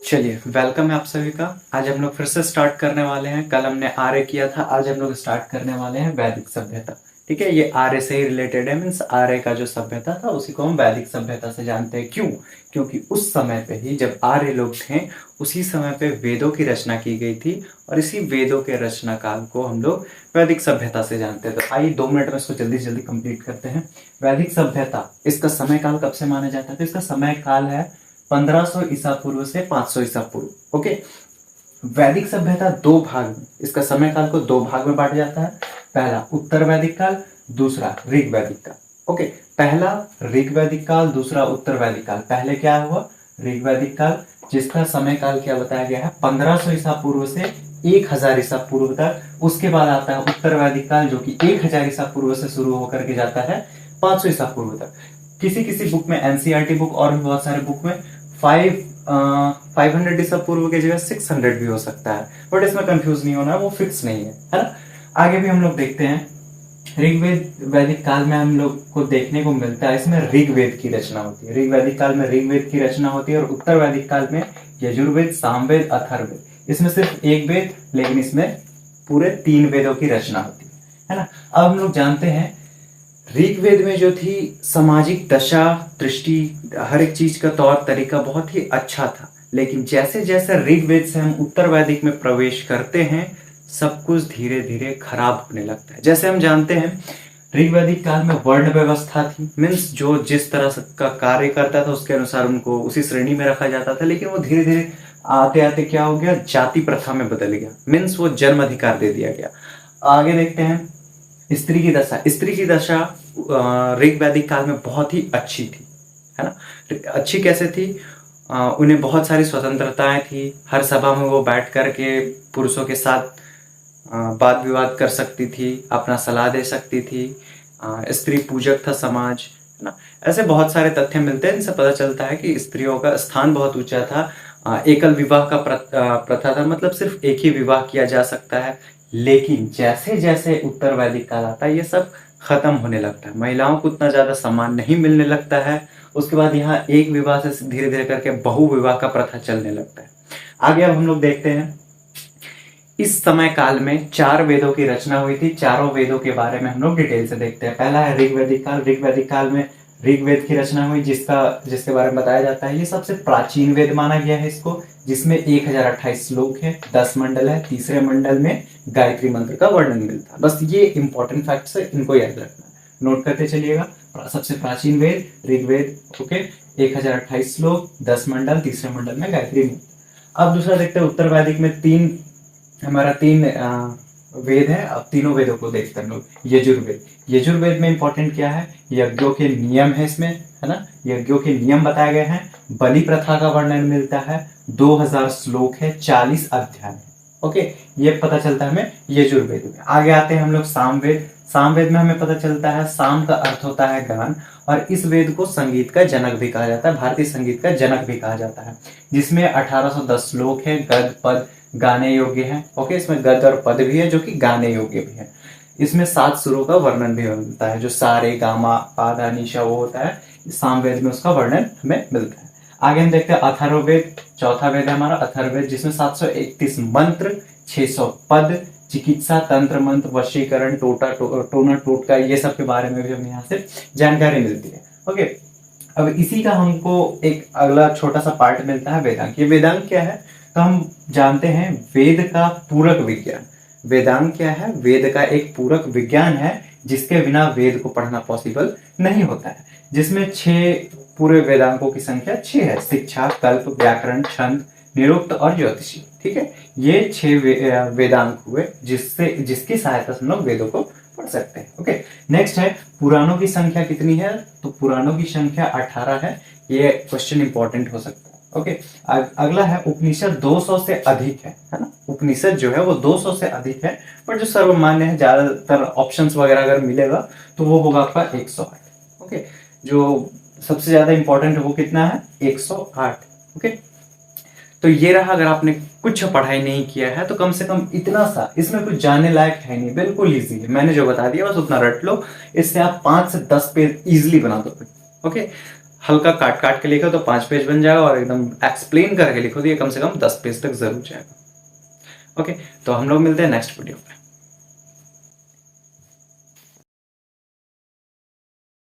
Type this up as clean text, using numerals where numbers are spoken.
चलिए, वेलकम है आप सभी का। आज हम लोग फिर से स्टार्ट करने वाले हैं। कल हमने आर्य किया था, आज हम लोग स्टार्ट करने वाले हैं वैदिक सभ्यता। ठीक है, ये आर्य से ही रिलेटेड है। मीन्स आर्य का जो सभ्यता था उसी को हम वैदिक सभ्यता से जानते हैं। क्यों? क्योंकि उस समय पे ही जब आर्य लोग थे, उसी समय पे वेदों की रचना की गई थी और इसी वेदों के रचना काल को हम लोग वैदिक सभ्यता से जानते हैं। तो आइए 2 मिनट में इसको जल्दी जल्दी कंप्लीट करते हैं। वैदिक सभ्यता, इसका समय काल कब से माना जाता है? तो इसका समय काल है 1500 ईसा पूर्व से 500 ईसा पूर्व। ओके, वैदिक सभ्यता दो भाग में, इसका समय काल को दो भाग में बांटा जाता है। पहला उत्तर वैदिक काल, दूसरा ऋग वैदिक काल। ओके, पहला ऋग वैदिक काल, दूसरा उत्तर वैदिक काल। पहले क्या हुआ? ऋग वैदिक काल, जिसका समय काल क्या बताया गया है? 1500 ईसा पूर्व से 1000 ईसा पूर्व तक। उसके बाद आता है उत्तर वैदिक काल, जो कि 1000 ईसा पूर्व से शुरू होकर के जाता है 500 ईसा पूर्व तक। किसी किसी बुक में, एनसीईआरटी बुक और भी बहुत सारे बुक में 500 ईसा पूर्व की जगह 600 भी हो सकता है, बट इसमें कंफ्यूज नहीं होना, वो फिक्स नहीं है ना। आगे भी हम लोग देखते हैं। ऋग्वेद वैदिक काल में हम लोग को देखने को मिलता है, इसमें ऋग्वेद की रचना होती है। ऋग वैदिक काल में ऋग्वेद की रचना होती है और उत्तर वैदिक काल में यजुर्वेद, सामवेद, अथर्ववेद। इसमें सिर्फ एक वेद, लेकिन इसमें पूरे 3 वेदों की रचना होती है ना। अब हम लोग जानते हैं ऋग्वेद में जो थी सामाजिक दशा दृष्टि, हर एक चीज का तौर तरीका बहुत ही अच्छा था। लेकिन जैसे जैसे ऋग्वेद से हम उत्तर वैदिक में प्रवेश करते हैं, सब कुछ धीरे धीरे खराब होने लगता है। जैसे हम जानते हैं ऋग्वैदिक काल में वर्ण व्यवस्था थी। मीन्स जो जिस तरह का कार्य करता था उसके अनुसार उनको उसी श्रेणी में रखा जाता था। लेकिन वो धीरे धीरे आते आते क्या हो गया? जाति प्रथा में बदल गया। मीन्स वो जन्म अधिकार दे दिया गया। आगे देखते हैं स्त्री की दशा। स्त्री की दशा ऋग वैदिक काल में बहुत ही अच्छी थी, है ना। अच्छी कैसे थी? उन्हें बहुत सारी स्वतंत्रताएं थी। हर सभा में वो बैठ कर के पुरुषों के साथ वाद विवाद कर सकती थी, अपना सलाह दे सकती थी। स्त्री पूजक था समाज, है ना। ऐसे बहुत सारे तथ्य मिलते हैं, इनसे पता चलता है कि स्त्रियों का स्थान बहुत ऊंचा था। एकल विवाह का प्रथा था, मतलब सिर्फ एक ही विवाह किया जा सकता है। लेकिन जैसे जैसे उत्तर वैदिक काल आता है, ये सब खत्म होने लगता है। महिलाओं को उतना ज्यादा सम्मान नहीं मिलने लगता है। उसके बाद यहाँ एक विवाह से धीरे धीरे करके बहु विवाह का प्रथा चलने लगता है। आगे अब हम लोग देखते हैं, इस समय काल में 4 वेदों की रचना हुई थी। चारों वेदों के बारे में हम लोग डिटेल से देखते हैं। पहला है ऋग्वैदिक काल। ऋग्वैदिक काल में ऋग्वेद की रचना हुई, जिसके बारे में बताया जाता है ये सबसे प्राचीन वेद माना गया है इसको, जिसमें 1028 श्लोक है, 10 मंडल है। तीसरे मंडल में गायत्री मंत्र का वर्णन मिलता है। बस ये इंपॉर्टेंट फैक्ट्स है, इनको याद रखना है, नोट करते चलिएगा। सबसे प्राचीन वेद ऋग्वेद, ओके, 1028 श्लोक, 10 मंडल, तीसरे मंडल में गायत्री मंत्र। अब दूसरा देखते हैं उत्तर वैदिक में हमारा 3 वेद है। अब तीनों वेदों को देखते हैं लोग। यजुर्वेद, यजुर्वेद में इंपॉर्टेंट क्या है? यज्ञों के नियम है इसमें, है ना। यज्ञों के नियम बताए गए हैं। बलि प्रथा का वर्णन मिलता है। 2000 श्लोक है, 40 अध्याय है। ओके, ये पता चलता है हमें यजुर्वेद में। आगे आते हैं हम लोग सामवेद। सामवेद में हमें पता चलता है साम का अर्थ होता है गान, और इस वेद को संगीत का जनक भी कहा जाता है, भारतीय संगीत का जनक भी कहा जाता है। जिसमें 1810 श्लोक है, गद पद गाने योग्य है। ओके, इसमें गद और पद भी है जो कि गाने योग्य भी है। इसमें 7 सुरों का वर्णन भी मिलता है, जो सारे गामा पाधा निशा वो होता है, सामवेद में उसका वर्णन हमें मिलता है। आगे हम देखते हैं अथर्ववेद। चौथा वेद है हमारा अथर्ववेद, जिसमें 731 मंत्र, 600 पद, चिकित्सा, तंत्र मंत्र, वशीकरण, टोना टोटका, ये सब के बारे में भी हमें यहाँ से जानकारी मिलती है। ओके, अब इसी का हमको एक अगला छोटा सा पार्ट मिलता है वेदांग। ये वेदांग क्या है? तो हम जानते हैं वेद का पूरक विज्ञान। वेदांग क्या है? वेद का एक पूरक विज्ञान है, जिसके बिना वेद को पढ़ना पॉसिबल नहीं होता है। जिसमें 6 पूरे वेदांगों की संख्या 6 है। शिक्षा, कल्प, व्याकरण, छंद, निरुक्त और ज्योतिषी। ठीक है, ये 6 वेदांग हुए, जिसकी सहायता से हम लोग वेदों को पढ़ सकते हैं। ओके, नेक्स्ट है पुराणों की संख्या कितनी है? तो पुराणों की संख्या 18 है। ये क्वेश्चन इंपॉर्टेंट हो सकता है। ओके, अगला है उपनिषद 200 से अधिक है ना। उपनिषद जो है वो 200 से अधिक है, पर जो सर्वमान्य है, ज्यादातर ऑप्शंस वगैरह अगर मिलेगा तो वो होगा आपका 108। ओके, जो सबसे ज्यादा इंपॉर्टेंट है वो कितना है? 108। ओके, तो ये रहा। अगर आपने कुछ पढ़ाई नहीं किया है तो कम से कम इतना सा, इसमें कुछ जानने लायक है नहीं, बिल्कुल इजी है। मैंने जो बता दिया बस उतना रट लो, इससे आप 5 से 10 पेज इजिली बना दो। ओके, हल्का काट काट के लिखो तो 5 पेज बन जाएगा, और एकदम एक्सप्लेन करके लिखो तो ये कम से कम 10 पेज तक जरूर जाएगा। ओके, तो हम लोग मिलते हैं नेक्स्ट वीडियो में।